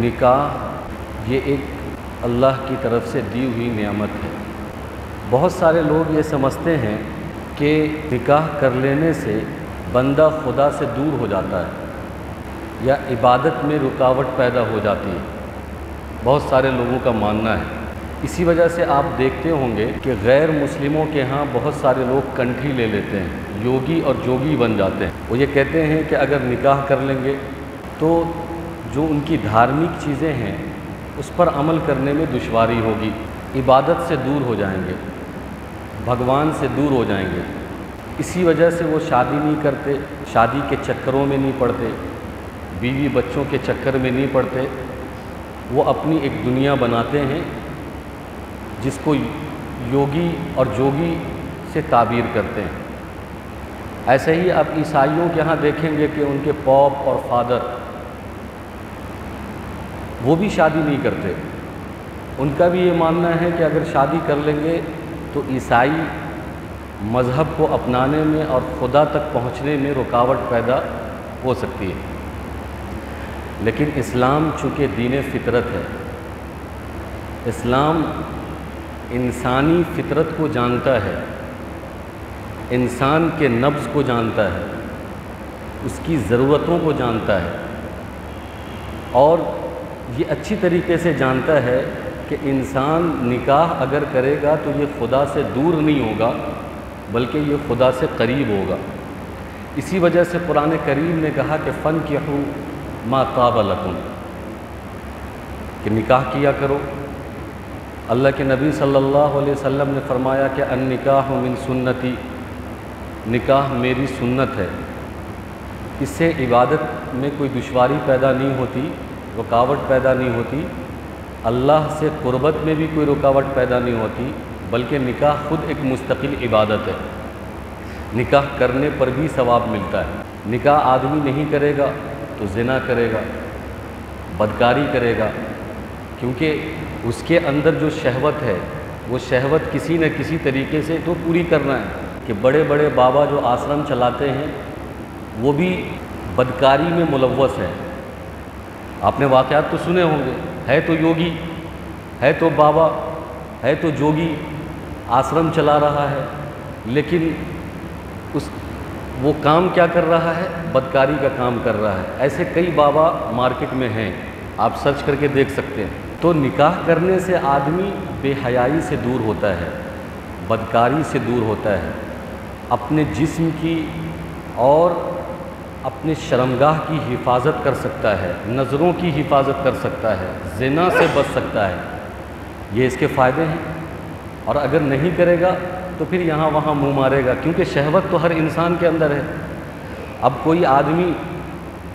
نکاح یہ ایک اللہ کی طرف سے دی ہوئی نعمت ہے۔ بہت سارے لوگ یہ سمجھتے ہیں کہ نکاح کر لینے سے بندہ خدا سے دور ہو جاتا ہے یا عبادت میں رکاوٹ پیدا ہو جاتی ہے، بہت سارے لوگوں کا ماننا ہے۔ اسی وجہ سے آپ دیکھتے ہوں گے کہ غیر مسلموں کے ہاں بہت سارے لوگ کنٹھی لے لیتے ہیں، یوگی اور جوگی بن جاتے ہیں۔ وہ یہ کہتے ہیں کہ اگر نکاح کر لیں گے تو جو ان کی دھارمک چیزیں ہیں اس پر عمل کرنے میں دشواری ہوگی، عبادت سے دور ہو جائیں گے، بھگوان سے دور ہو جائیں گے۔ اسی وجہ سے وہ شادی نہیں کرتے، شادی کے چکروں میں نہیں پڑتے، بیوی بچوں کے چکر میں نہیں پڑتے۔ وہ اپنی ایک دنیا بناتے ہیں جس کو یوگی اور جوگی سے تعبیر کرتے ہیں۔ ایسے ہی آپ عیسائیوں کے ہاں دیکھیں گے کہ ان کے پوپ اور فادر وہ بھی شادی نہیں کرتے۔ ان کا بھی یہ ماننا ہے کہ اگر شادی کر لیں گے تو عیسائی مذہب کو اپنانے میں اور خدا تک پہنچنے میں رکاوٹ پیدا ہو سکتی ہے۔ لیکن اسلام چونکہ دین فطرت ہے، اسلام انسانی فطرت کو جانتا ہے، انسان کے نبض کو جانتا ہے، اس کی ضرورتوں کو جانتا ہے، اور یہ اچھی طریقے سے جانتا ہے کہ انسان نکاح اگر کرے گا تو یہ خدا سے دور نہیں ہوگا بلکہ یہ خدا سے قریب ہوگا۔ اسی وجہ سے قرآن کریم نے کہا کہ فَانْكِحُوا مَا طَابَ لَكُمْ، کہ نکاح کیا کرو۔ اللہ کے نبی صلی اللہ علیہ وسلم نے فرمایا کہ النکاح من سنتی، نکاح میری سنت ہے۔ اس سے عبادت میں کوئی دشواری پیدا نہیں ہوتی، رکاوٹ پیدا نہیں ہوتی، اللہ سے قربت میں بھی کوئی رکاوٹ پیدا نہیں ہوتی، بلکہ نکاح خود ایک مستقل عبادت ہے۔ نکاح کرنے پر بھی ثواب ملتا ہے۔ نکاح آدمی نہیں کرے گا تو زنا کرے گا، بدکاری کرے گا، کیونکہ اس کے اندر جو شہوت ہے وہ شہوت کسی نہ کسی طریقے سے تو پوری کرنا ہے۔ کہ بڑے بڑے بابا جو آشرم چلاتے ہیں وہ بھی بدکاری میں ملوث ہیں۔ آپ نے واقعات تو سنے ہوں گے، ہے تو یوگی، ہے تو بابا، ہے تو جوگی، آشرم چلا رہا ہے، لیکن وہ کام کیا کر رہا ہے؟ بدکاری کا کام کر رہا ہے۔ ایسے کئی بابا مارکیٹ میں ہیں، آپ سرچ کر کے دیکھ سکتے ہیں۔ تو نکاح کرنے سے آدمی بے حیائی سے دور ہوتا ہے، بدکاری سے دور ہوتا ہے، اپنے جسم کی اور اپنے شرمگاہ کی حفاظت کر سکتا ہے، نظروں کی حفاظت کر سکتا ہے، زنا سے بچ سکتا ہے۔ یہ اس کے فائدے ہیں۔ اور اگر نہیں کرے گا تو پھر یہاں وہاں منہ مارے گا، کیونکہ شہوت تو ہر انسان کے اندر ہے۔ اب کوئی آدمی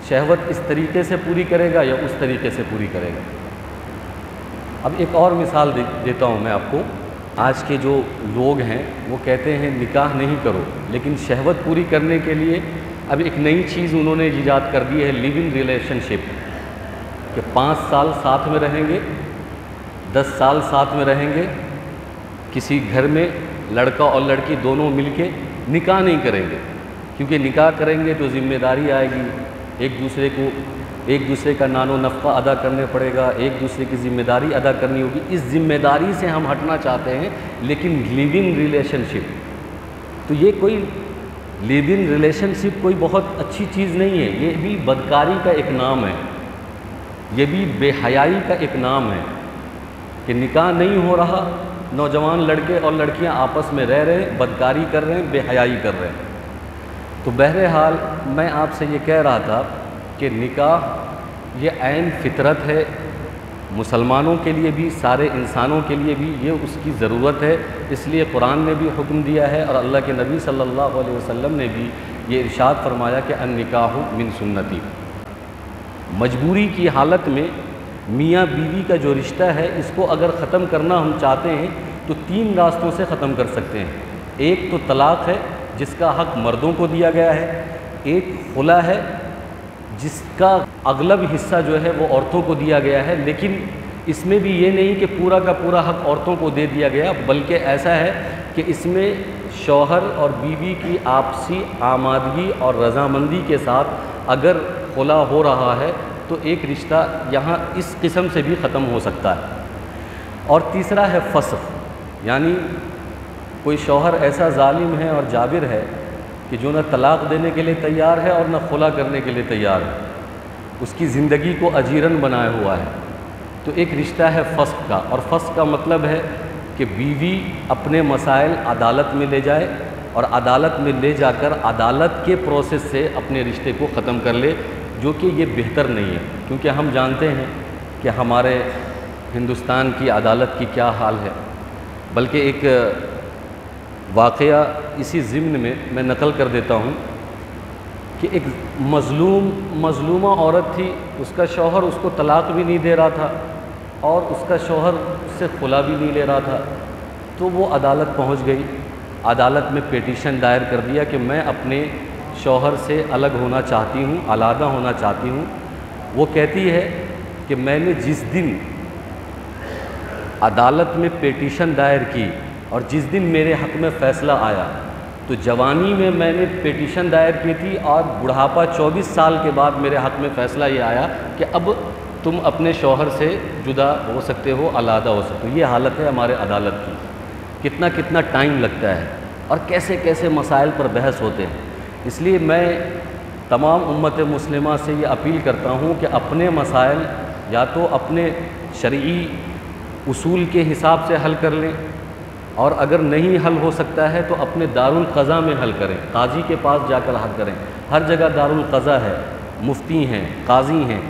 شہوت اس طریقے سے پوری کرے گا یا اس طریقے سے پوری کرے گا۔ اب ایک اور مثال دیتا ہوں میں آپ کو۔ آج کے جو لوگ ہیں وہ کہتے ہیں نکاح نہیں کرو، لیکن شہوت پوری کرنے کے لیے اب ایک نئی چیز انہوں نے ایجاد کر دی ہے، لیو ان ریلیشن شپ، کہ 5 سال ساتھ میں رہیں گے، 10 سال ساتھ میں رہیں گے، کسی گھر میں لڑکا اور لڑکی دونوں مل کے نکاح نہیں کریں گے، کیونکہ نکاح کریں گے تو ذمہ داری آئے گی، ایک دوسرے کا نان و نفقہ ادا کرنے پڑے گا، ایک دوسرے کی ذمہ داری ادا کرنی ہوگی۔ اس ذمہ داری سے ہم ہٹنا چاہتے ہیں، لیکن لیو ان ریلیشن شپ، تو یہ کوئی لیو ان ریلیشن شپ کوئی بہت اچھی چیز نہیں ہے، یہ بھی بدکاری کا ایک نام ہے، یہ بھی بے حیائی کا ایک نام ہے کہ نکاح نہیں ہو رہا، نوجوان لڑکے اور لڑکیاں آپس میں رہ رہے ہیں، بدکاری کر رہے ہیں، بے حیائی کر رہے ہیں۔ تو بہرحال میں آپ سے یہ کہہ رہا تھا کہ نکاح یہ عین فطرت ہے، مسلمانوں کے لیے بھی، سارے انسانوں کے لیے بھی یہ اس کی ضرورت ہے۔ اس لیے قرآن نے بھی حکم دیا ہے اور اللہ کے نبی صلی اللہ علیہ وسلم نے بھی یہ ارشاد فرمایا کہ النکاح من سنتی۔ مجبوری کی حالت میں میاں بیوی کا جو رشتہ ہے اس کو اگر ختم کرنا ہم چاہتے ہیں تو 3 راستوں سے ختم کر سکتے ہیں۔ ایک تو طلاق ہے جس کا حق مردوں کو دیا گیا ہے، ایک خلا ہے جس کا اغلب حصہ جو ہے وہ عورتوں کو دیا گیا ہے، لیکن اس میں بھی یہ نہیں کہ پورا کا پورا حق عورتوں کو دے دیا گیا، بلکہ ایسا ہے کہ اس میں شوہر اور بیوی کی آپسی آمادگی اور رضامندی کے ساتھ اگر خلا ہو رہا ہے تو ایک رشتہ یہاں اس قسم سے بھی ختم ہو سکتا ہے۔ اور تیسرا ہے فسخ، یعنی کوئی شوہر ایسا ظالم ہے اور جابر ہے کہ جو نہ طلاق دینے کے لیے تیار ہے اور نہ خلا کرنے کے لیے تیار ہے، اس کی زندگی کو اجیرن بنایا ہوا ہے، تو ایک رشتہ ہے فسخ کا۔ اور فسخ کا مطلب ہے کہ بیوی اپنے مسائل عدالت میں لے جائے اور عدالت میں لے جا کر عدالت کے پروسیس سے اپنے رشتے کو ختم کر لے، جو کہ یہ بہتر نہیں ہے، کیونکہ ہم جانتے ہیں کہ ہمارے ہندوستان کی عدالت کی کیا حال ہے۔ بلکہ ایک واقعہ اسی ضمن میں نقل کر دیتا ہوں کہ ایک مظلومہ عورت تھی، اس کا شوہر اس کو طلاق بھی نہیں دے رہا تھا اور اس کا شوہر اس سے خلا بھی نہیں لے رہا تھا، تو وہ عدالت پہنچ گئی۔ عدالت میں پیٹیشن دائر کر دیا کہ میں اپنے شوہر سے الگ ہونا چاہتی ہوں، علیحدہ ہونا چاہتی ہوں۔ وہ کہتی ہے کہ میں نے جس دن عدالت میں پیٹیشن دائر کی اور جس دن میرے حق میں فیصلہ آیا، تو جوانی میں نے پیٹیشن دائر کی تھی اور بڑھاپا 24 سال کے بعد میرے حق میں فیصلہ یہ آیا کہ اب تم اپنے شوہر سے جدا ہو سکتے ہو، علیحدہ ہو سکتے ہو۔ یہ حالت ہے ہمارے عدالت کی، کتنا ٹائم لگتا ہے اور کیسے کیسے مسائل پر بحث ہوتے ہیں۔ اس لیے میں تمام امت مسلمہ سے یہ اپیل کرتا ہوں کہ اپنے مسائل یا تو اپنے شرعی اصول کے حساب سے حل کر لیں، اور اگر نہیں حل ہو سکتا ہے تو اپنے دارالقضاء میں حل کریں، قاضی کے پاس جا کر حل کریں۔ ہر جگہ دارالقضاء ہے، مفتی ہیں، قاضی ہیں،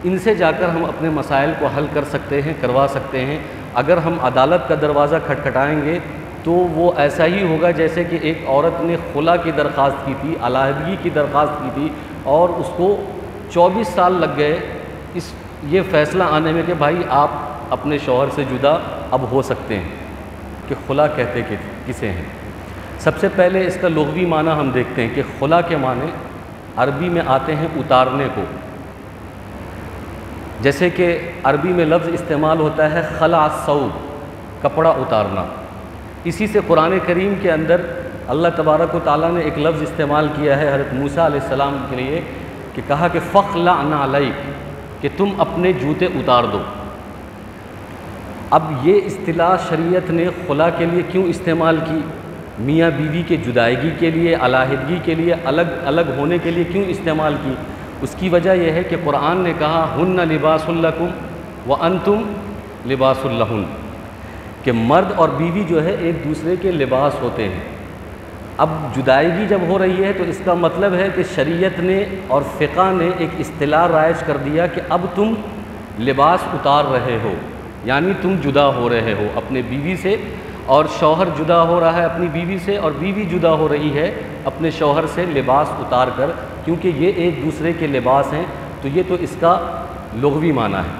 ان سے جا کر ہم اپنے مسائل کو حل کر سکتے ہیں، کروا سکتے ہیں۔ اگر ہم عدالت کا دروازہ کھٹکھٹائیں گے تو وہ ایسا ہی ہوگا جیسے کہ ایک عورت نے خلا کی درخواست کی تھی، علیحدگی کی درخواست کی تھی، اور اس کو 24 سال لگ گئے یہ فیصلہ آنے میں کہ بھائی آپ اپنے شوہر سے جدا اب ہو سکتے ہیں۔ کہ خلا کہتے کسے ہیں؟ سب سے پہلے اس کا لغوی معنی ہم دیکھتے ہیں کہ خلا کے معنی عربی میں آتے ہیں اتارنے کو، جیسے کہ عربی میں لفظ استعمال ہوتا ہے خلع الثوب، کپڑا اتارنا۔ اسی سے قرآن کریم کے اندر اللہ تبارک و تعالیٰ نے ایک لفظ استعمال کیا ہے حضرت موسیٰ علیہ السلام کے لیے، کہ کہا کہ فَخْلَعْ نَعْلَيْكَ، کہ تم اپنے جوتے اتار دو۔ اب یہ اصطلاح شریعت نے خلا کے لیے کیوں استعمال کی؟ میاں بیوی کے جدائیگی کے لیے، علیحدگی کے لیے، الگ ہونے کے لیے کیوں استعمال کی؟ اس کی وجہ یہ ہے کہ قرآن نے کہا ہن لباس لکم وانتم لباس لہن، کہ مرد اور بیوی جو ہے ایک دوسرے کے لباس ہوتے ہیں۔ اب جدائیگی جب ہو رہی ہے تو اس کا مطلب ہے کہ شریعت نے اور فقہ نے ایک اصطلاح رائج کر دیا کہ اب تم لباس اتار رہے ہو، یعنی تم جدا ہو رہے ہو اپنے بیوی سے، اور شوہر جدا ہو رہا ہے اپنی بیوی سے، اور بیوی جدا ہو رہی ہے اپنے شوہر سے لباس اتار کر، کیونکہ یہ ایک دوسرے کے لباس ہیں۔ تو یہ تو اس کا لغوی معنی ہے،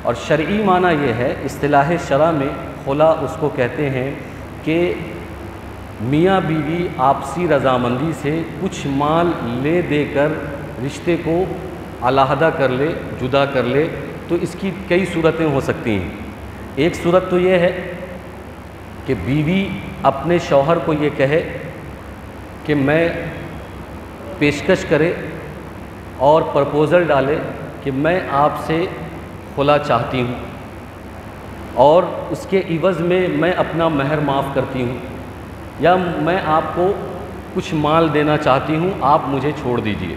اور شرعی معنی یہ ہے، اصطلاح شرع میں خلا اس کو کہتے ہیں کہ میاں بیوی آپسی رضامندی سے کچھ مال لے دے کر رشتے کو علیحدہ کر لے، جدا کر لے۔ تو اس کی کئی صورتیں ہو سکتی ہیں۔ ایک صورت تو یہ ہے کہ بیوی اپنے شوہر کو یہ کہے کہ میں پیشکش کرے اور پرپوزل ڈالے کہ میں آپ سے خلا چاہتی ہوں اور اس کے عوض میں اپنا مہر معاف کرتی ہوں، یا میں آپ کو کچھ مال دینا چاہتی ہوں، آپ مجھے چھوڑ دیجئے۔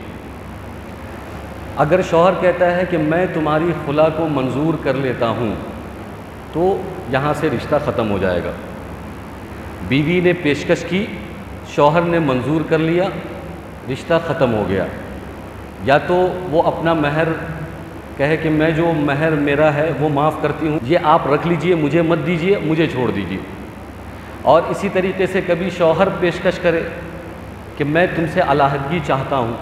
اگر شوہر کہتا ہے کہ میں تمہاری خلا کو منظور کر لیتا ہوں تو یہاں سے رشتہ ختم ہو جائے گا۔ بیوی نے پیشکش کی، شوہر نے منظور کر لیا، رشتہ ختم ہو گیا۔ یا تو وہ اپنا مہر کہے کہ میں جو مہر میرا ہے وہ معاف کرتی ہوں، یہ آپ رکھ لیجئے، مجھے مت دیجئے، مجھے چھوڑ دیجئے۔ اور اسی طریقے سے کبھی شوہر پیشکش کرے کہ میں تم سے علیحدگی چاہتا ہوں،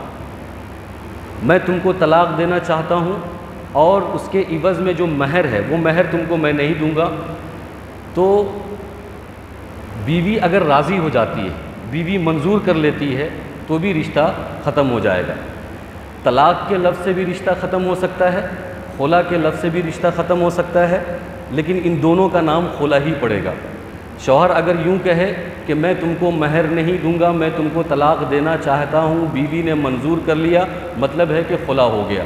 میں تم کو طلاق دینا چاہتا ہوں، اور اس کے عوض میں جو مہر ہے وہ مہر تم کو میں نہیں دوں گا، تو بیوی اگر راضی ہو جاتی ہے، بیوی منظور کر لیتی ہے، تو بھی رشتہ ختم ہو جائے گا۔ طلاق کے لفظ سے بھی رشتہ ختم ہو سکتا ہے، خلا کے لفظ سے بھی رشتہ ختم ہو سکتا ہے، لیکن ان دونوں کا نام خلا ہی پڑے گا۔ شوہر اگر یوں کہے کہ میں تم کو مہر نہیں دوں گا، میں تم کو طلاق دینا چاہتا ہوں، بیوی نے منظور کر لیا، مطلب ہے کہ خلا ہو گیا۔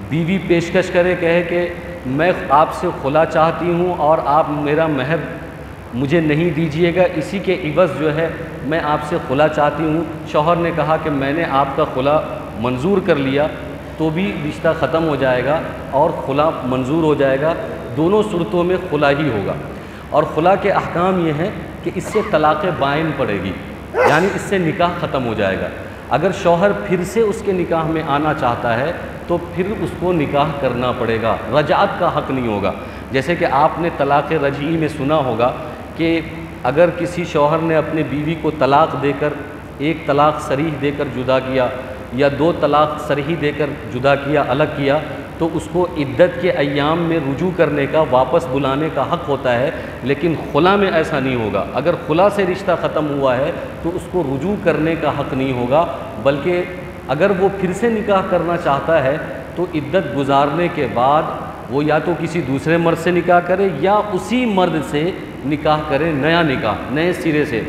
بیوی پیشکش کرے، کہے کہ میں آپ سے خلا چاہتی ہوں اور آپ میرا مہر مجھے نہیں دیجیے گا، اسی کے عوض جو ہے میں آپ سے خلا چاہتی ہوں، شوہر نے کہا کہ میں نے آپ کا خلا منظور کر لیا، تو بھی رشتہ ختم ہو جائے گا اور خلا منظور ہو جائے گا، دونوں صورتوں میں خلا ہی ہوگا۔ اور خلا کے احکام یہ ہیں کہ اس سے طلاق بائن پڑے گی، یعنی اس سے نکاح ختم ہو جائے گا۔ اگر شوہر پھر سے اس کے نکاح میں آنا چاہتا ہے تو پھر اس کو نکاح کرنا پڑے گا، رجعت کا حق نہیں ہوگا۔ جیسے کہ آپ نے طلاق رجعی میں سنا ہوگا کہ اگر کسی شوہر نے اپنے بیوی کو طلاق دے کر، ایک طلاق صریح دے کر جدا کیا یا 2 طلاق صریح دے کر جدا کیا، الگ کیا، تو اس کو عدت کے ایام میں رجوع کرنے کا، واپس بلانے کا حق ہوتا ہے، لیکن خلا میں ایسا نہیں ہوگا۔ اگر خلا سے رشتہ ختم ہوا ہے تو اس کو رجوع کرنے کا حق نہیں ہوگا، بلکہ اگر وہ پھر سے نکاح کرنا چاہتا ہے تو عدت گزارنے کے بعد وہ یا تو کسی دوسرے مرد سے نکاح کرے یا اسی مرد سے نکاح کرے، نیا نکاح، نئے سرے سے،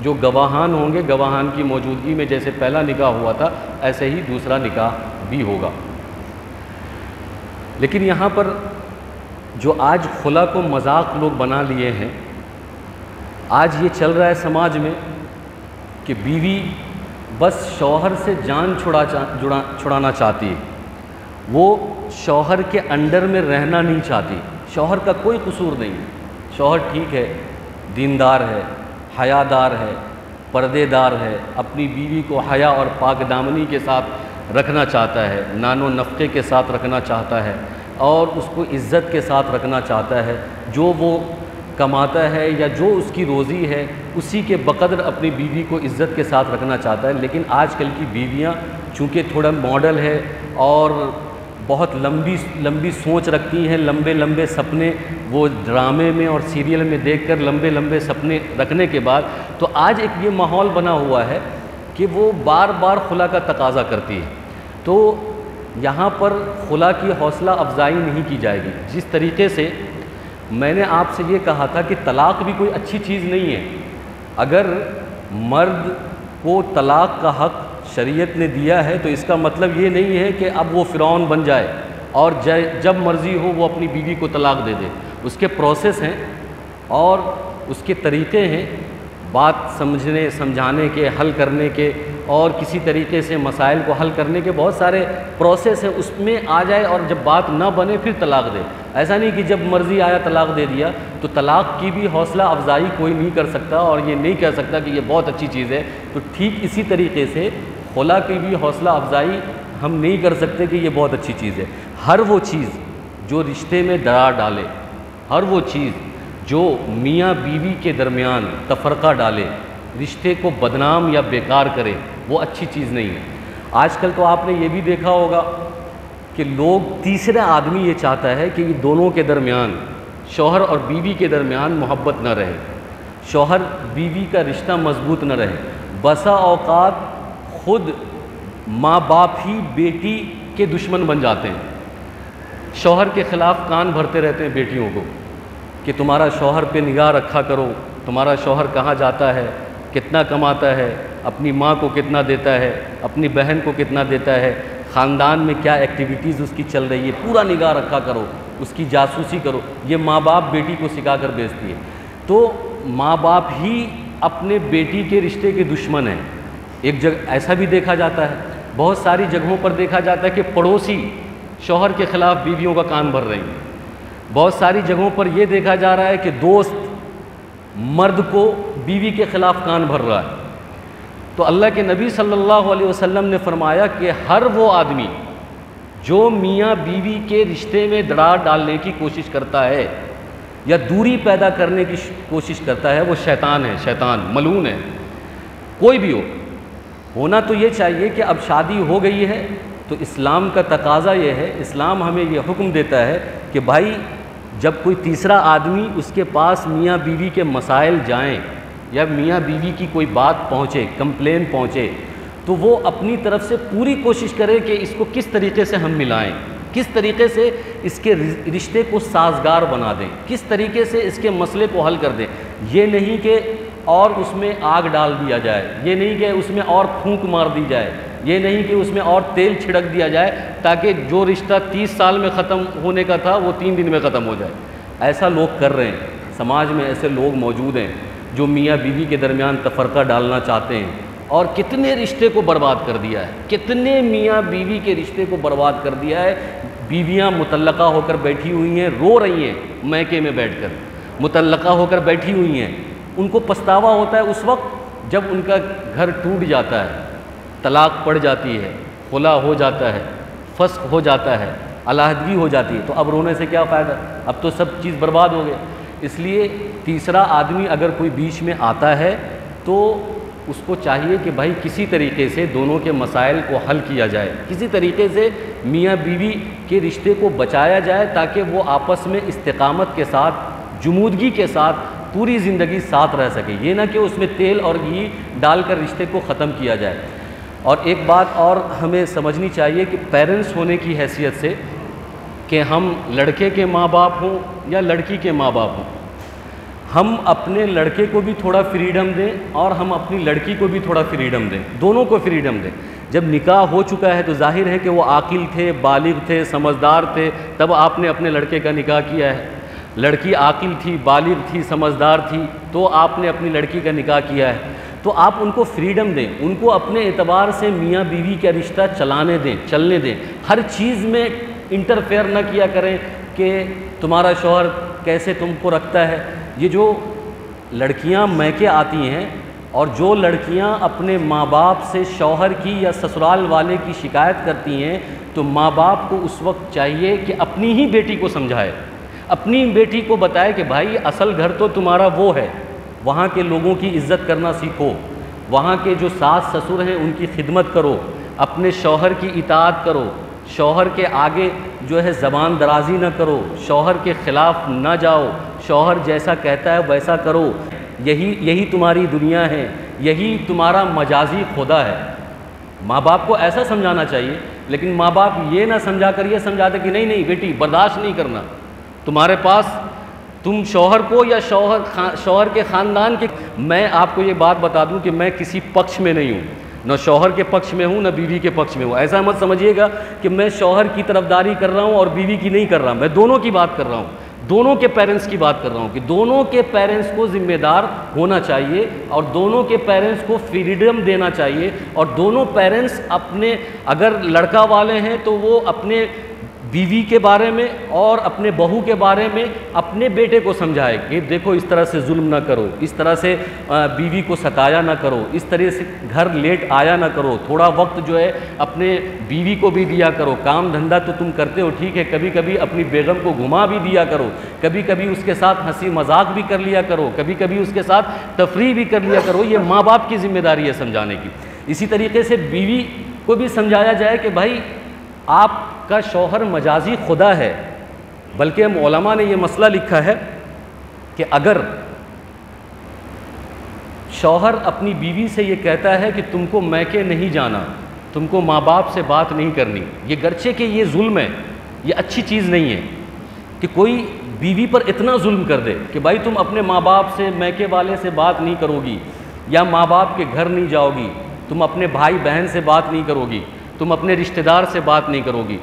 جو گواہان ہوں گے، گواہان کی موجودگی میں جیسے پہلا نکاح ہوا تھا ایسے ہی دوسرا نکاح بھی ہوگا۔ لیکن یہاں پر جو آج خلا کو مذاق لوگ بنا لیے ہیں، آج یہ چل رہا ہے سماج میں کہ بیوی بس شوہر سے جان چھڑانا چاہتی ہے، وہ شوہر کے انڈر میں رہنا نہیں چاہتی۔ شوہر کا کوئی قصور نہیں ہے، شوہر ٹھیک ہے، دیندار ہے، حیا دار ہے، پردے دار ہے، اپنی بیوی کو حیا اور پاک دامنی کے ساتھ رکھنا چاہتا ہے، نان و نفقے کے ساتھ رکھنا چاہتا ہے اور اس کو عزت کے ساتھ رکھنا چاہتا ہے۔ جو وہ کماتا ہے یا جو اس کی روزی ہے اسی کے بقدر اپنی بیوی کو عزت کے ساتھ رکھنا چاہتا ہے۔ لیکن آج کل کی بیویاں چونکہ تھوڑا ماڈل ہے اور بہت لمبی سوچ رکھتی ہیں، لمبے سپنے وہ ڈرامے میں اور سیریل میں دیکھ کر لمبے سپنے رکھنے کے بعد تو آج ایک یہ ماحول بنا ہوا ہے کہ وہ بار بار خلا کا تقاضا کرتی ہے۔ تو یہاں پر خلا کی حوصلہ افزائی نہیں کی جائے گی۔ جس طریقے سے میں نے آپ سے یہ کہا تھا کہ طلاق بھی کوئی اچھی چیز نہیں ہے، اگر مرد کو طلاق کا حق شریعت نے دیا ہے تو اس کا مطلب یہ نہیں ہے کہ اب وہ فرعون بن جائے اور جب مرضی ہو وہ اپنی بیوی کو طلاق دے دے۔ اس کے پروسیس ہیں اور اس کے طریقے ہیں، بات سمجھانے کے، حل کرنے کے اور کسی طریقے سے مسائل کو حل کرنے کے بہت سارے پروسیس ہیں، اس میں آ جائے اور جب بات نہ بنے پھر طلاق دے۔ ایسا نہیں کہ جب مرضی آیا طلاق دے دیا۔ تو طلاق کی بھی حوصلہ افزائی کوئی نہیں کر سکتا اور یہ نہیں کہہ سکتا کہ یہ بہت اچھی چیز ہے۔ تو ٹھیک اسی طریقے سے خلا کی بھی حوصلہ افزائی ہم نہیں کر سکتے کہ یہ بہت اچھی چیز ہے۔ ہر وہ چیز جو رشتے میں درار ڈالے، ہر وہ چیز جو میاں بیوی کے درمیان تفرقہ ڈالے، رشتے کو بدنام یا بیکار کرے، وہ اچھی چیز نہیں ہے۔ آج کل تو آپ نے یہ بھی دیکھا ہوگا کہ لوگ تیسرا آدمی یہ چاہتا ہے کہ یہ دونوں کے درمیان، شوہر اور بیوی کے درمیان محبت نہ رہے، شوہر بیوی کا رشتہ مضبوط نہ رہے۔ بسا اوقات خود ماں باپ ہی بیٹی کے دشمن بن جاتے ہیں، شوہر کے خلاف کان بھرتے رہتے ہیں بیٹیوں کو کہ تمہارا شوہر پہ نگاہ رکھا کرو، تمہارا شوہر کہاں جاتا ہے، کتنا کماتا ہے، اپنی ماں کو کتنا دیتا ہے، اپنی بہن کو کتنا دیتا ہے، خاندان میں کیا ایکٹیویٹیز اس کی چل رہی ہے، پورا نگاہ رکھا کرو، اس کی جاسوسی کرو۔ یہ ماں باپ بیٹی کو سکھا کر بھیجتی ہے۔ تو ماں باپ ہی اپنے بیٹی کے رشتے کے دشمن ہیں۔ ایک جگہ ایسا بھی دیکھا جاتا ہے، بہت ساری جگہوں پر دیکھا جاتا ہے کہ پڑوسی شوہر کے خلاف بیویوں کا کان بھر رہی ہیں۔ بہت ساری جگہوں پر یہ دیکھا جا رہا ہے کہ دوست مرد کو بیوی کے خلاف کان بھر رہا ہے۔ تو اللہ کے نبی صلی اللہ علیہ وسلم نے فرمایا کہ ہر وہ آدمی جو میاں بیوی کے رشتے میں دراڑ ڈالنے کی کوشش کرتا ہے یا دوری پیدا کرنے کی کوشش کرتا ہے وہ شیطان ہے، شیطان ملعون ہے، کوئی بھی ہو۔ ہونا تو یہ چاہیے کہ اب شادی ہو گئی ہے تو اسلام کا تقاضا یہ ہے، اسلام ہمیں یہ حکم دیتا ہے کہ بھائی جب کوئی تیسرا آدمی اس کے پاس میاں بیوی کے مسائل جائیں یا میاں بیوی کی کوئی بات پہنچے، کمپلین پہنچے، تو وہ اپنی طرف سے پوری کوشش کرے کہ اس کو کس طریقے سے ہم ملائیں، کس طریقے سے اس کے رشتے کو سازگار بنا دیں، کس طریقے سے اس کے مسئلے کو حل کر دیں۔ یہ نہیں کہ اور اس میں آگ ڈال دیا جائے، یہ نہیں کہ اس میں اور پھونک مار دی جائے، یہ نہیں کہ اس میں اور تیل چھڑک دیا جائے تاکہ جو رشتہ 30 سال میں ختم ہونے کا تھا وہ 3 دن میں ختم ہو جائے۔ ایسا لوگ کر رہے ہیں، سماج میں ایسے لوگ موجود ہیں جو میاں بیوی کے درمیان تفرقہ ڈالنا چاہتے ہیں، اور کتنے رشتے کو برباد کر دیا ہے، کتنے میاں بیوی کے رشتے کو برباد کر دیا ہے۔ بیویاں مطلقہ ہو کر بیٹھی ہوئی ہیں، رو رہی ہیں میکے میں بیٹھ کر، مطلقہ ہو کر بیٹھی ہوئی ہیں، ان کو پچھتاوا ہوتا ہے اس وقت جب ان کا گھر ٹوٹ جاتا ہے، طلاق پڑ جاتی ہے، خلا ہو جاتا ہے، فسخ ہو جاتا ہے، علیحدگی ہو جاتی ہے، تو اب رونے سے کیا فائدہ، اب تو سب چیز برباد ہو گئے۔ اس لیے تیسرا آدمی اگر کوئی بیچ میں آتا ہے تو اس کو چاہیے کہ بھائی کسی طریقے سے دونوں کے مسائل کو حل کیا جائے، کسی طریقے سے میاں بیوی کے رشتے کو بچایا جائے تاکہ وہ آپس میں استقامت کے ساتھ، جمودگی کے ساتھ پوری زندگی ساتھ رہ سکے، یہ نہ کہ اس میں تیل اور گھی ڈال کر رشتے کو ختم کیا جائے۔ اور ایک بات اور ہمیں سمجھنی چاہیے کہ پیرنٹس ہونے کی حیثیت سے کہ ہم لڑکے کے ماں باپ ہوں یا لڑکی کے ماں باپ ہوں، ہم اپنے لڑکے کو بھی تھوڑا فریڈم دیں اور ہم اپنی لڑکی کو بھی تھوڑا فریڈم دیں، دونوں کو فریڈم دیں۔ جب نکاح ہو چکا ہے تو ظاہر ہے کہ وہ عاقل تھے، بالغ تھے، سمجھدار تھے، تب آپ نے اپنے لڑکے کا نکاح کیا ہے۔ لڑکی عاقل تھی، بالغ تھی، سمجھدار تھی تو آپ نے اپنی لڑکی کا نکاح کیا ہے۔ تو آپ ان کو فریڈم دیں، ان کو اپنے اعتبار سے میاں بیوی کا رشتہ چلانے دیں، چلنے دیں، ہر چیز میں انٹرفیئر نہ کیا کریں کہ تمہارا شوہر کیسے تم کو رکھتا ہے۔ یہ جو لڑکیاں میکے آتی ہیں اور جو لڑکیاں اپنے ماں باپ سے شوہر کی یا سسرال والے کی شکایت کرتی ہیں تو ماں باپ کو اس وقت چاہیے کہ اپنی ہی بیٹی کو سمجھائے، اپنی بیٹی کو بتائے کہ بھائی اصل گھر تو تمہارا وہ ہے، وہاں کے لوگوں کی عزت کرنا سیکھو، وہاں کے جو ساس سسر ہیں ان کی خدمت کرو، اپنے شوہر کی اطاعت کرو، شوہر کے آگے جو ہے زبان درازی نہ کرو، شوہر کے خلاف نہ جاؤ، شوہر جیسا کہتا ہے ویسا کرو، یہی تمہاری دنیا ہے، یہی تمہارا مجازی خدا ہے۔ ماں باپ کو ایسا سمجھانا چاہیے، لیکن ماں باپ یہ نہ سمجھا کر یہ سمجھاتے کہ نہیں بیٹی برداشت نہیں کرنا، تمہارے پاس تم شوہر کو یا شوہر کے خاندان کے۔ میں آپ کو یہ بات بتا دوں کہ میں کسی پکش میں نہیں ہوں، نہ شوہر کے پکش میں ہوں نہ بیوی کے پکش میں ہوں۔ ایسا مت سمجھیے گا کہ میں شوہر کی طرفداری کر رہا ہوں اور بیوی کی نہیں کر رہا، میں دونوں کی بات کر رہا ہوں، دونوں کے پیرنٹس کی بات کر رہا ہوں کہ دونوں کے پیرنٹس کو ذمہ دار ہونا چاہیے اور دونوں کے پیرنٹس کو فریڈم دینا چاہیے، اور دونوں پیرنٹس اپنے، اگر لڑکا والے ہیں تو وہ اپنے بیوی کے بارے میں اور اپنے بہو کے بارے میں اپنے بیٹے کو سمجھائے کہ دیکھو اس طرح سے ظلم نہ کرو، اس طرح سے بیوی کو ستایا نہ کرو، اس طرح سے گھر لیٹ آیا نہ کرو، تھوڑا وقت جو ہے اپنے بیوی کو بھی دیا کرو، کام دھندا تو تم کرتے ہو ٹھیک ہے، کبھی کبھی اپنی بیگم کو گھما بھی دیا کرو، کبھی کبھی اس کے ساتھ ہنسی مذاق بھی کر لیا کرو، کبھی کبھی اس کے ساتھ تفریح بھی کر لیا کرو۔ یہ ماں باپ کی ذمہ داری ہے سمجھانے کی۔ اسی طریقے سے بیوی کو بھی سمجھایا جائے کہ بھائی آپ کا شوہر مجازی خدا ہے، بلکہ ہم علماء نے یہ مسئلہ لکھا ہے کہ اگر شوہر اپنی بیوی سے یہ کہتا ہے کہ تم کو میکے نہیں جانا، تم کو ماں باپ سے بات نہیں کرنی، یہ گرچہ کہ یہ ظلم ہے، یہ اچھی چیز نہیں ہے کہ کوئی بیوی پر اتنا ظلم کر دے کہ بھائی تم اپنے ماں باپ سے، میکے والے سے بات نہیں کرو گی، یا ماں باپ کے گھر نہیں جاؤ گی، تم اپنے بھائی بہن سے بات نہیں کرو گی، تم اپنے رشتہ دار سے بات نہیں کرو گی۔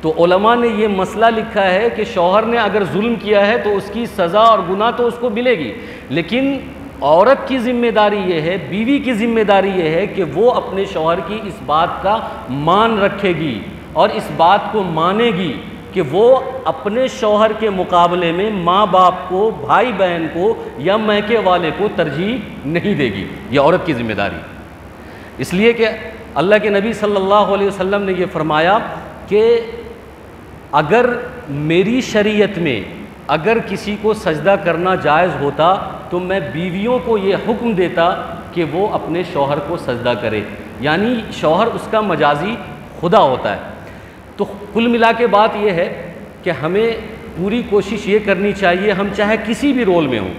تو علماء نے یہ مسئلہ لکھا ہے کہ شوہر نے اگر ظلم کیا ہے تو اس کی سزا اور گناہ تو اس کو ملے گی، لیکن عورت کی ذمہ داری یہ ہے، بیوی کی ذمہ داری یہ ہے کہ وہ اپنے شوہر کی اس بات کا مان رکھے گی اور اس بات کو مانے گی کہ وہ اپنے شوہر کے مقابلے میں ماں باپ کو، بھائی بہن کو یا میکے والے کو ترجیح نہیں دے گی۔ یہ عورت کی ذمہ داری، اس لیے کہ اللہ کے نبی صلی اللہ علیہ وسلم نے یہ فرمایا کہ اگر میری شریعت میں اگر کسی کو سجدہ کرنا جائز ہوتا تو میں بیویوں کو یہ حکم دیتا کہ وہ اپنے شوہر کو سجدہ کرے، یعنی شوہر اس کا مجازی خدا ہوتا ہے۔ تو کل ملا کے بات یہ ہے کہ ہمیں پوری کوشش یہ کرنی چاہیے، ہم چاہے کسی بھی رول میں ہوں،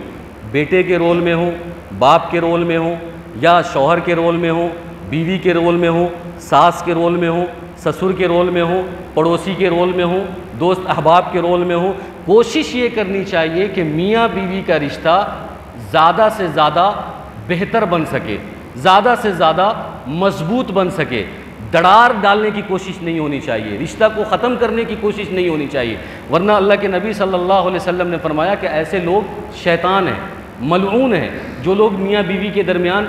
بیٹے کے رول میں ہوں، باپ کے رول میں ہوں، یا شوہر کے رول میں ہوں، بیوی کے رول میں ہوں، ساس کے رول میں ہوں، سسر کے رول میں ہوں، پڑوسی کے رول میں ہوں، دوست احباب کے رول میں ہوں، کوشش یہ کرنی چاہیے کہ میاں بیوی کا رشتہ زیادہ سے زیادہ بہتر بن سکے، زیادہ سے زیادہ مضبوط بن سکے۔ دڑار ڈالنے کی کوشش نہیں ہونی چاہیے، رشتہ کو ختم کرنے کی کوشش نہیں ہونی چاہیے، ورنہ اللہ کے نبی صلی اللہ علیہ وسلم نے فرمایا کہ ایسے لوگ شیطان ہیں، ملعون ہیں، جو لوگ میاں بیوی کے درمیان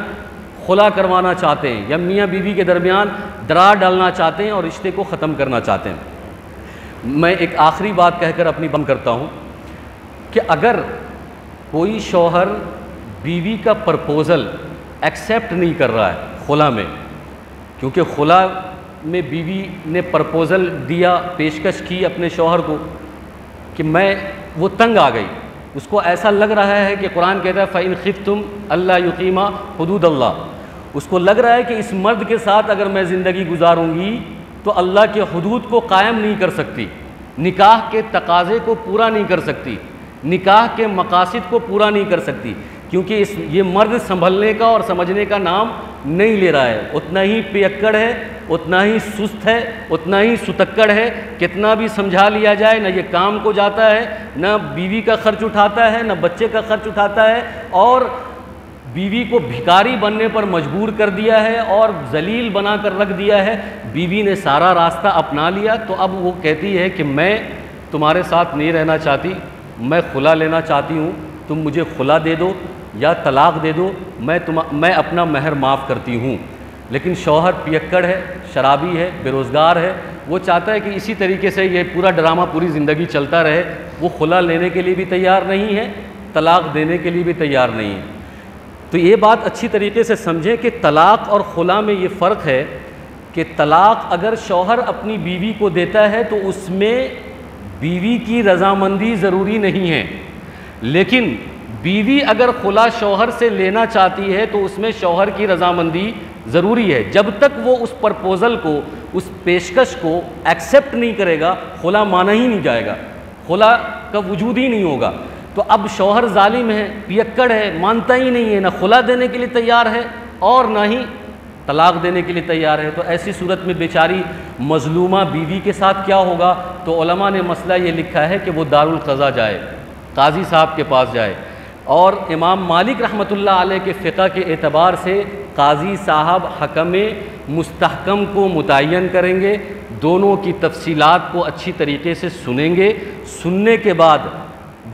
خلا کروانا چاہتے ہیں یا میاں بیوی کے درمیان درار ڈالنا چاہتے ہیں اور رشتے کو ختم کرنا چاہتے ہیں۔ میں ایک آخری بات کہہ کر اپنی بند کرتا ہوں کہ اگر کوئی شوہر بیوی کا پرپوزل ایکسیپٹ نہیں کر رہا ہے خلا میں، کیونکہ خلا میں بیوی نے پرپوزل دیا، پیشکش کی اپنے شوہر کو کہ وہ تنگ آ گئی، اس کو ایسا لگ رہا ہے کہ قرآن کہتا ہے فَإِنْ خِفْتُمْ أَلَّا يُقِيمَا حُدُودَ اللَّهِ، اس کو لگ رہا ہے کہ اس مرد کے ساتھ اگر میں زندگی گزاروں گی تو اللہ کے حدود کو قائم نہیں کر سکتی، نکاح کے تقاضے کو پورا نہیں کر سکتی، نکاح کے مقاصد کو پورا نہیں کر سکتی، کیونکہ یہ مرد سنبھلنے کا اور سمجھنے کا نام نہیں لے رہا ہے، اتنا ہی پیکڑ ہے، اتنا ہی سست ہے، اتنا ہی ستکڑ ہے، کتنا بھی سمجھا لیا جائے نہ یہ کام کو جاتا ہے، نہ بیوی کا خرچ اٹھاتا ہے، نہ بچے کا خرچ اٹھاتا ہے، اور بیوی کو بھکاری بننے پر مجبور کر دیا ہے اور ذلیل بنا کر رکھ دیا ہے۔ بیوی نے سارا راستہ اپنا لیا تو اب وہ کہتی ہے کہ میں تمہارے ساتھ نہیں رہنا چاہتی، میں خلا لینا چاہتی ہوں، تم مجھے خلا دے دو یا طلاق دے دو، میں اپنا مہر معاف کرتی ہوں۔ لیکن شوہر پیکڑ ہے، شرابی ہے، بے روزگار ہے، وہ چاہتا ہے کہ اسی طریقے سے یہ پورا ڈرامہ پوری زندگی چلتا رہے، وہ خلا لینے کے لیے بھی تیار نہیں ہے، طلاق دینے کے لیے بھی تیار نہیں ہے۔ تو یہ بات اچھی طریقے سے سمجھیں کہ طلاق اور خلا میں یہ فرق ہے کہ طلاق اگر شوہر اپنی بیوی کو دیتا ہے تو اس میں بیوی کی رضامندی ضروری نہیں ہے، لیکن بیوی اگر خلا شوہر سے لینا چاہتی ہے تو اس میں شوہر کی رضامندی ضروری ہے۔ جب تک وہ اس پرپوزل کو، اس پیشکش کو ایکسیپٹ نہیں کرے گا، خلا مانا ہی نہیں جائے گا، خلا کا وجود ہی نہیں ہوگا۔ تو اب شوہر ظالم ہے، پیکڑ ہے، مانتا ہی نہیں ہے، نہ خلا دینے کے لیے تیار ہے اور نہ ہی طلاق دینے کے لیے تیار ہے۔ تو ایسی صورت میں بیچاری مظلومہ بیوی کے ساتھ کیا ہوگا؟ تو علماء نے مسئلہ یہ لکھا ہے کہ وہ دارالقضا جائے، قاضی صاحب کے پاس جائے، اور امام مالک رحمۃ اللہ علیہ کے فقہ کے اعتبار سے قاضی صاحب حکم مستحکم کو متعین کریں گے، دونوں کی تفصیلات کو اچھی طریقے سے سنیں گے، سننے کے بعد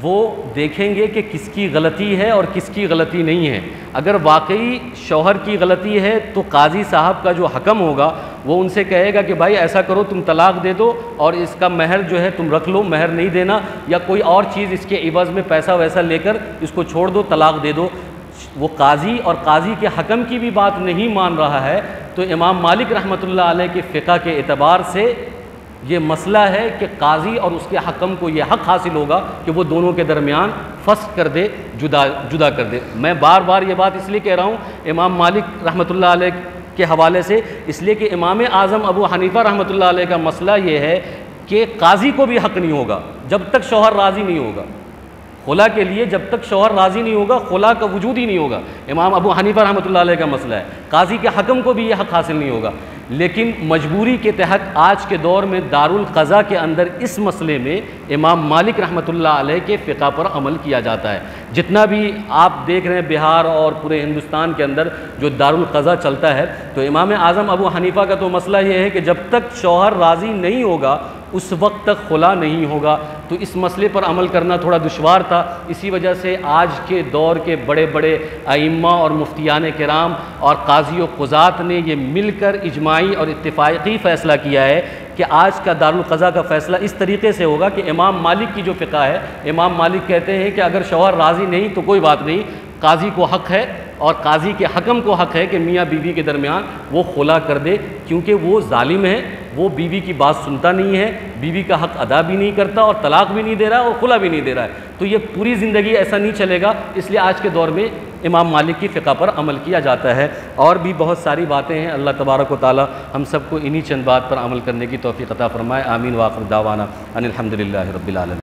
وہ دیکھیں گے کہ کس کی غلطی ہے اور کس کی غلطی نہیں ہے۔ اگر واقعی شوہر کی غلطی ہے تو قاضی صاحب کا جو حکم ہوگا وہ ان سے کہے گا کہ بھائی ایسا کرو، تم طلاق دے دو اور اس کا مہر جو ہے تم رکھ لو، مہر نہیں دینا، یا کوئی اور چیز اس کے عوض میں پیسہ ویسا لے کر اس کو چھوڑ دو، طلاق دے دو۔ وہ قاضی اور قاضی کے حکم کی بھی بات نہیں مان رہا ہے، تو امام مالک رحمۃ اللہ علیہ کے فقہ کے اعتبار سے یہ مسئلہ ہے کہ قاضی اور اس کے حکم کو یہ حق حاصل ہوگا کہ وہ دونوں کے درمیان فسخ کر دے، جدا کر دے۔ میں بار بار یہ بات اس لیے کہہ رہا ہوں امام مالک رحمۃ اللہ علیہ کے حوالے سے، اس لیے کہ امام اعظم ابو حنیفہ رحمۃ اللہ علیہ کا مسئلہ یہ ہے کہ قاضی کو بھی حق نہیں ہوگا جب تک شوہر راضی نہیں ہوگا، خلا کے لیے جب تک شوہر راضی نہیں ہوگا خلا کا وجود ہی نہیں ہوگا۔ امام ابو حنیفہ رحمۃ اللہ علیہ کا مسئلہ ہے، قاضی کے حکم کو بھی یہ حق حاصل نہیں ہوگا، لیکن مجبوری کے تحت آج کے دور میں دارالقضا کے اندر اس مسئلے میں امام مالک رحمۃ اللہ علیہ کے فقہ پر عمل کیا جاتا ہے۔ جتنا بھی آپ دیکھ رہے ہیں بہار اور پورے ہندوستان کے اندر جو دارالقضا چلتا ہے، تو امام اعظم ابو حنیفہ کا تو مسئلہ یہ ہے کہ جب تک شوہر راضی نہیں ہوگا اس وقت تک خلا نہیں ہوگا۔ تو اس مسئلے پر عمل کرنا تھوڑا دشوار تھا، اسی وجہ سے آج کے دور کے بڑے بڑے ائمہ اور مفتیان کرام اور قاضی و قضات نے یہ مل کر اجماعی اور اتفاقی فیصلہ کیا ہے کہ آج کا دارالقضا کا فیصلہ اس طریقے سے ہوگا کہ امام مالک کی جو فقہ ہے، امام مالک کہتے ہیں کہ اگر شوہر راضی نہیں تو کوئی بات نہیں، قاضی کو حق ہے اور قاضی کے حکم کو حق ہے کہ میاں بیوی کے درمیان وہ خلا کر دے، کیونکہ وہ ظالم ہے، وہ بیوی کی بات سنتا نہیں ہے، بیوی کا حق ادا بھی نہیں کرتا اور طلاق بھی نہیں دے رہا ہے اور خلا بھی نہیں دے رہا ہے۔ تو یہ پوری زندگی ایسا نہیں چلے گا، اس لیے آج کے دور میں امام مالک کی فقہ پر عمل کیا جاتا ہے۔ اور بھی بہت ساری باتیں ہیں، اللہ تبارک و تعالی ہم سب کو انہی چند بات پر عمل کرنے کی توفیق عطا فرمائے۔ آمین۔ وآخر دعوانا ان الحمدللہ رب العالمین۔